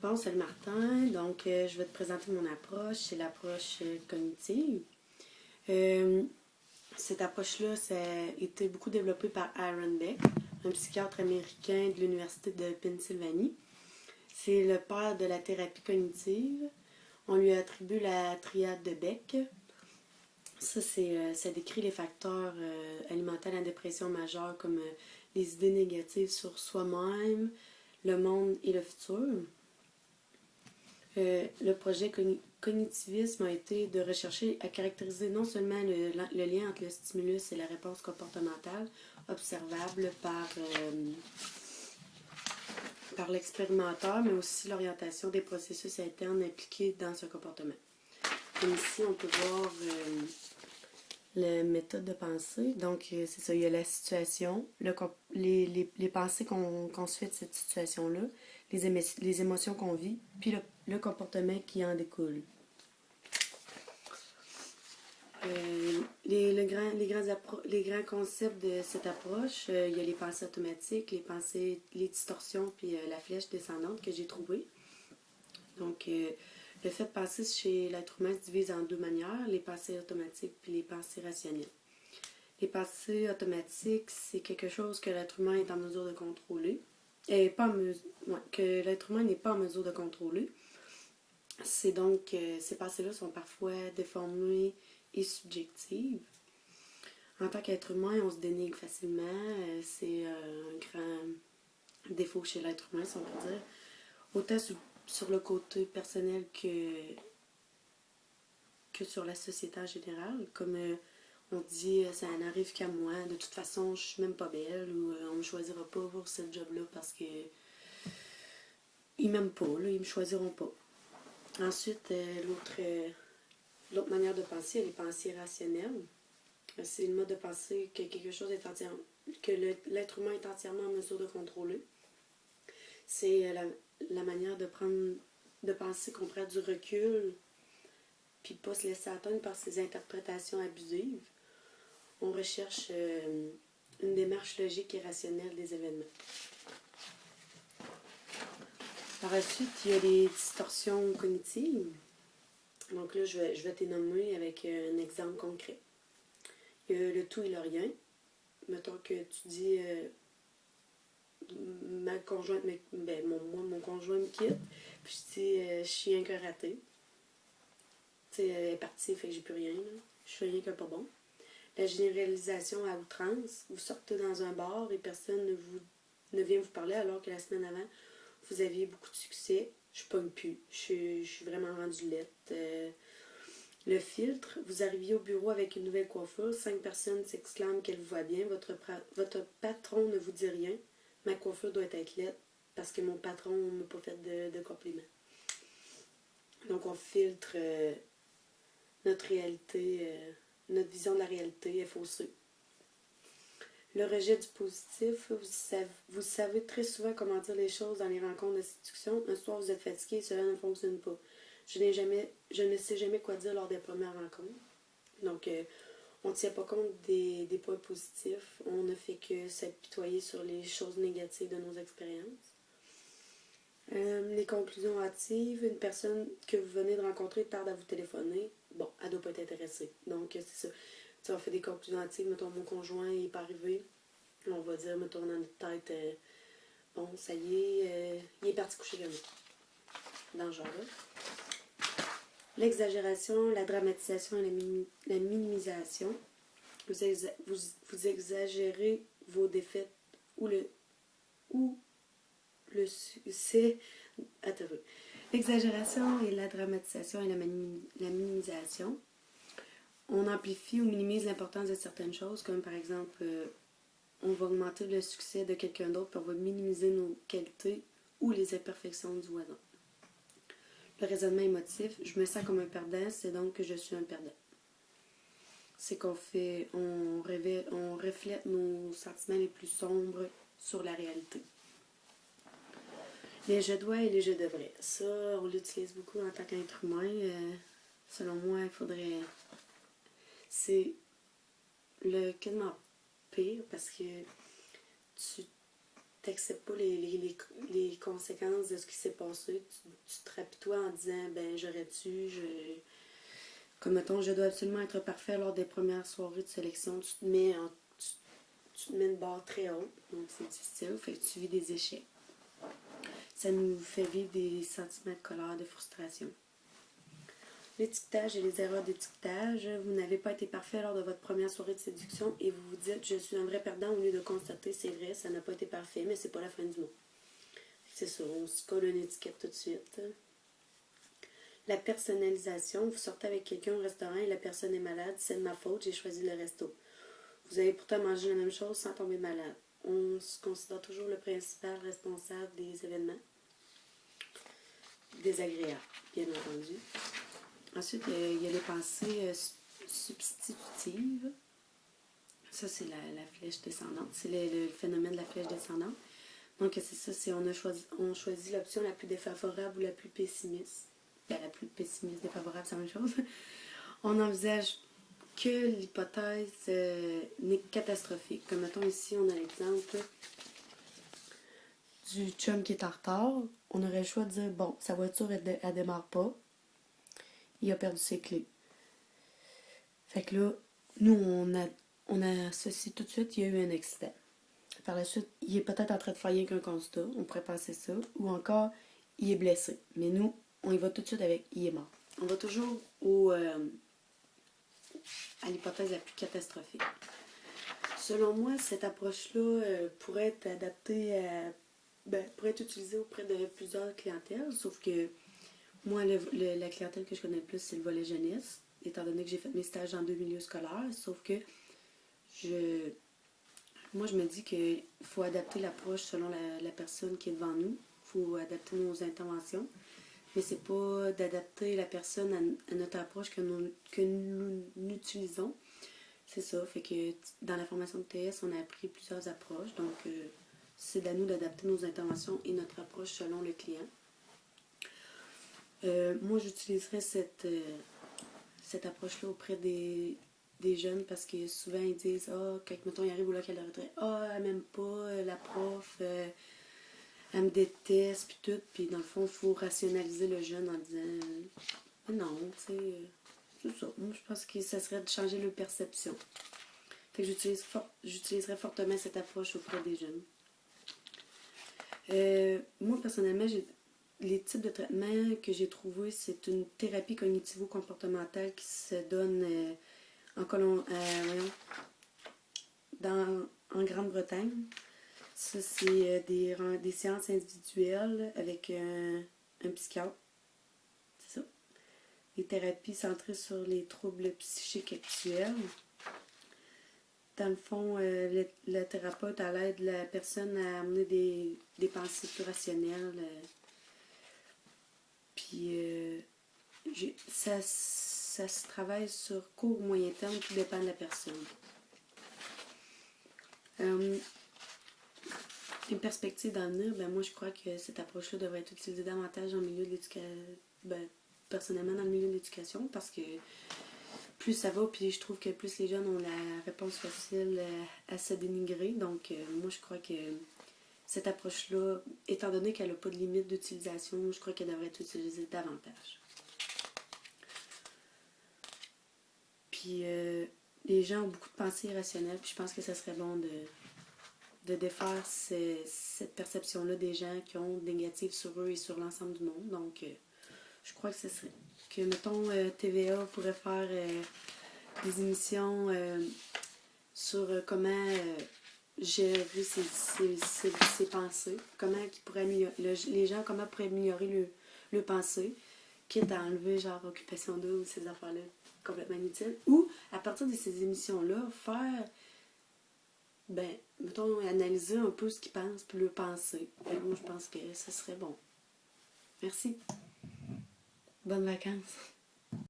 Bon, salut Martin. Donc, je vais te présenter mon approche. C'est l'approche cognitive. Euh, Cette approche-là, ça a été beaucoup développée par Aaron Beck, un psychiatre américain de l'Université de Pennsylvanie. C'est le père de la thérapie cognitive. On lui attribue la triade de Beck. Ça décrit les facteurs alimentant la dépression majeure comme les idées négatives sur soi-même, le monde et le futur. Le projet cognitivisme a été de rechercher à caractériser non seulement le lien entre le stimulus et la réponse comportementale observable par l'expérimentateur, mais aussi l'orientation des processus internes impliqués dans ce comportement. Comme ici, on peut voir la méthode de pensée. Donc, c'est ça, il y a la situation, les pensées qu'on se fait de cette situation-là, les émotions qu'on vit, puis le comportement qui en découle. Les grands concepts de cette approche, il y a les pensées automatiques, les distorsions, puis la flèche descendante que j'ai trouvée. Donc, le fait de penser chez l'être humain se divise en deux manières, les pensées automatiques puis les pensées rationnelles. Les pensées automatiques, c'est quelque chose que l'être humain est en mesure de contrôler. Que l'être humain n'est pas en mesure de contrôler. C'est donc, ces pensées-là sont parfois déformées et subjectives. En tant qu'être humain, on se dénigre facilement. C'est un grand défaut chez l'être humain, si on peut dire. Autant sur le côté personnel que sur la société en général. Comme on dit, ça n'arrive qu'à moi. De toute façon, je suis même pas belle ou on me choisira pas pour ce job-là parce que ils m'aiment pas, là, ils me choisiront pas. Ensuite, l'autre manière de penser, elle est pensée rationnelle. C'est le mode de penser que quelque chose est que l'être humain est entièrement en mesure de contrôler. C'est la manière de penser qu'on prend du recul puis pas se laisser atteindre par ses interprétations abusives. On recherche une démarche logique et rationnelle des événements. Par la suite, il y a les distorsions cognitives. Donc là, je vais t'énommer avec un exemple concret. Il y a le tout et le rien. Mettons que tu dis ma conjointe mon conjoint me quitte, puis je dis je suis un cœur raté. Tu sais, elle est partie, fait que j'ai plus rien. Là. Je suis rien que pas bon. La généralisation à outrance. Vous sortez dans un bar et personne ne vient vous parler alors que la semaine avant, vous aviez beaucoup de succès. Je pogne plus. Je suis vraiment rendue laite. Le filtre. Vous arriviez au bureau avec une nouvelle coiffure. 5 personnes s'exclament qu'elle vous voit bien. Votre patron ne vous dit rien. Ma coiffure doit être laite parce que mon patron ne m'a pas fait de compliments. Donc, on filtre notre réalité, notre vision de la réalité est faussée. Le rejet du positif, vous savez très souvent comment dire les choses dans les rencontres de séduction. Un soir, vous êtes fatigué et cela ne fonctionne pas. Je ne sais jamais quoi dire lors des premières rencontres. Donc, on ne tient pas compte des points positifs. On ne fait que s'apitoyer sur les choses négatives de nos expériences. Les conclusions hâtives. Une personne que vous venez de rencontrer tarde à vous téléphoner. Bon, elle ne doit pas être intéressée. Donc, c'est ça. Tu on fait des conclusions hâtives. Mettons, mon conjoint n'est pas arrivé. On va dire, mettons, dans notre tête, bon, ça y est, il est parti coucher avec moi. Dans ce genre-là. L'exagération, la dramatisation et la minimisation. Vous exagérez vos défaites ou le succès. Attends. L'exagération et la dramatisation et la minimisation. On amplifie ou minimise l'importance de certaines choses, comme par exemple, on va augmenter le succès de quelqu'un d'autre, puis on va minimiser nos qualités ou les imperfections du voisin. Le raisonnement émotif, je me sens comme un perdant, c'est donc que je suis un perdant. C'est qu'on reflète nos sentiments les plus sombres sur la réalité. Les je dois et les je devrais. Ça, on l'utilise beaucoup en tant qu'être humain. Selon moi, il faudrait... C'est quasiment pire parce que t'acceptes pas les conséquences de ce qui s'est passé. Tu te rapitoies en disant, ben j'aurais dû, comme mettons, je dois absolument être parfait lors des premières soirées de sélection. Tu te mets une barre très haute, donc c'est difficile, fait que tu vis des échecs. Ça nous fait vivre des sentiments de colère, de frustration. L'étiquetage et les erreurs d'étiquetage. Vous n'avez pas été parfait lors de votre première soirée de séduction et vous vous dites je suis un vrai perdant au lieu de constater c'est vrai, ça n'a pas été parfait, mais c'est pas la fin du monde. C'est ça, on se colle une étiquette tout de suite. La personnalisation. Vous sortez avec quelqu'un au restaurant et la personne est malade, c'est de ma faute, j'ai choisi le resto. Vous avez pourtant mangé la même chose sans tomber malade. On se considère toujours le principal responsable des événements désagréables, bien entendu. Ensuite, il y a les pensées substitutives. Ça, c'est la flèche descendante. C'est le phénomène de la flèche descendante. Donc, c'est ça, on choisit l'option la plus défavorable ou la plus pessimiste. Ben, la plus pessimiste, défavorable, c'est la même chose. On envisage que l'hypothèse n'est catastrophique. Comme mettons ici, on a l'exemple du chum qui est en retard. On aurait le choix de dire, bon, sa voiture, elle démarre pas. Il a perdu ses clés. Fait que là, nous, on associe tout de suite, il y a eu un accident. Par la suite, il est peut-être en train de faire rien qu'un constat, on pourrait penser ça, ou encore, il est blessé. Mais nous, on y va tout de suite avec, il est mort. On va toujours à l'hypothèse la plus catastrophique. Selon moi, cette approche-là pourrait être adaptée pourrait être utilisée auprès de plusieurs clientèles, sauf que moi, la clientèle que je connais le plus, c'est le volet jeunesse, étant donné que j'ai fait mes stages dans 2 milieux scolaires, sauf que moi, je me dis qu'il faut adapter l'approche selon la personne qui est devant nous, il faut adapter nos interventions, mais c'est pas d'adapter la personne à notre approche que nous utilisons. C'est ça, fait que dans la formation de TS, on a appris plusieurs approches, donc c'est à nous d'adapter nos interventions et notre approche selon le client. Moi, j'utiliserais cette approche-là auprès des jeunes parce que souvent ils disent quand mettons ils arrivent au local de retraite, elle m'aime pas, la prof, elle me déteste, puis tout. Puis dans le fond, il faut rationaliser le jeune en disant non, tu sais, c'est ça. Moi, je pense que ça serait de changer leur perception. Fait que j'utiliserais fortement cette approche auprès des jeunes. Moi, personnellement, les types de traitements que j'ai trouvés, c'est une thérapie cognitivo-comportementale qui se donne en Grande-Bretagne. Ça, c'est des séances individuelles avec un psychiatre. C'est ça. Des thérapies centrées sur les troubles psychiques actuels. Dans le fond, le thérapeute aide la personne à amener des pensées plus rationnelles. Puis ça se travaille sur court ou moyen terme, tout dépend de la personne. Une perspective d'avenir, moi je crois que cette approche-là devrait être utilisée davantage dans le milieu de l'éducation, personnellement dans le milieu de l'éducation, parce que plus ça va, puis je trouve que plus les jeunes ont la réponse facile à se dénigrer. Donc moi je crois que cette approche-là, étant donné qu'elle n'a pas de limite d'utilisation, je crois qu'elle devrait être utilisée davantage. Puis les gens ont beaucoup de pensées irrationnelles, puis je pense que ce serait bon de défaire cette perception-là des gens qui ont négative sur eux et sur l'ensemble du monde. Donc, je crois que ce serait que, mettons, TVA pourrait faire des émissions sur comment gérer ses pensées, comment ils pourraient améliorer, les gens, comment pourraient améliorer le pensée, quitte à enlever, genre, occupation double ou ces affaires-là complètement inutiles. Ou, à partir de ces émissions-là, faire... mettons, analyser un peu ce qu'ils pensent, puis le penser. Et moi, je pense que ce serait bon. Merci. Bonnes vacances.